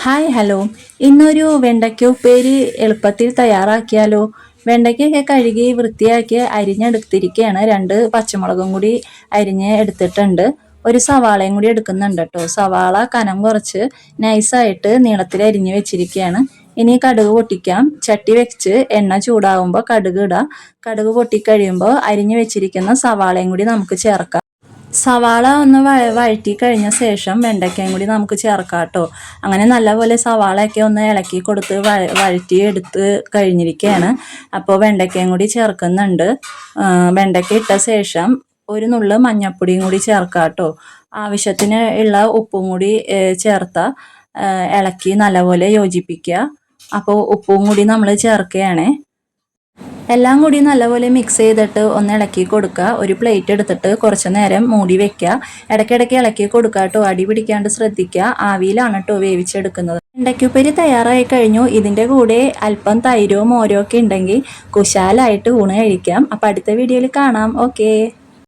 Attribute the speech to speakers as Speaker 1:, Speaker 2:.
Speaker 1: Hi hello. ഇന്നൊരു വെണ്ടയ്ക്ക ഉപ്പേരി എളുപ്പത്തിൽ തയ്യാറാക്കിയാലോ? വെണ്ടയ്ക്കൊക്കെ കഴുകി വൃത്തിയാക്കി അരിഞ്ഞെടുത്തിരിക്കുകയാണ്. 2 പച്ചമുളകും കൂടി അരിഞ്ഞ് എടുത്തിട്ടുണ്ട്. ഒരു സവാളയും കൂടി എടുക്കുന്നുണ്ട് കേട്ടോ. സവാള കനം കുറച്ച് നൈസായിട്ട് നീളത്തിൽ അരിഞ്ഞ് വെച്ചിരിക്കുകയാണ്. ഇനി കടുക് പൊട്ടിക്കാം. ചട്ടി വെച്ച് എണ്ണ ചൂടാകുമ്പോൾ കടുക് ഇടാം. കടുക് പൊട്ടിക്കഴിയുമ്പോൾ അരിഞ്ഞ് വെച്ചിരിക്കുന്ന സവാളയും കൂടി നമുക്ക് ചേർക്കാം. സവാള ഒന്ന് വഴറ്റി കഴിഞ്ഞ ശേഷം വെണ്ടയ്ക്കയും കൂടി നമുക്ക് ചേർക്കാം കേട്ടോ. അങ്ങനെ നല്ലപോലെ സവാളയൊക്കെ ഒന്ന് ഇളക്കി കൊടുത്ത് വഴറ്റി എടുത്ത് കഴിഞ്ഞിരിക്കുകയാണ്. അപ്പോൾ വെണ്ടയ്ക്കയും കൂടി ചേർക്കുന്നുണ്ട്. വെണ്ടയ്ക്ക ഇട്ട ശേഷം ഒരു നുള്ള് മഞ്ഞൾപ്പൊടിയും കൂടി ചേർക്കാം കേട്ടോ. ആവശ്യത്തിന് ഉള്ള ഉപ്പും കൂടി ചേർത്ത് ഇളക്കി നല്ലപോലെ യോജിപ്പിക്കുക. അപ്പോൾ ഉപ്പും കൂടി നമ്മൾ ചേർക്കുകയാണേ. എല്ലാം കൂടി നല്ലപോലെ മിക്സ് ചെയ്തിട്ട് ഒന്ന് ഇളക്കി കൊടുക്കുക. ഒരു പ്ലേറ്റ് എടുത്തിട്ട് കുറച്ച് നേരം മൂടി വെക്കുക. ഇടയ്ക്കിടയ്ക്ക് ഇളക്കി കൊടുക്കുക കേട്ടോ. അടി പിടിക്കാണ്ട് ശ്രദ്ധിക്കുക. ആവിയിലാണ് കേട്ടോ വേവിച്ചെടുക്കുന്നത്. വെണ്ടയ്ക്കുപ്പേരി തയ്യാറായി കഴിഞ്ഞു. ഇതിൻ്റെ കൂടെ അല്പം തൈരോ മോരോ ഒക്കെ ഉണ്ടെങ്കിൽ കുശാലായിട്ട് ഊണ് കഴിക്കാം. അപ്പോൾ അടുത്ത വീഡിയോയിൽ കാണാം. ഓക്കേ.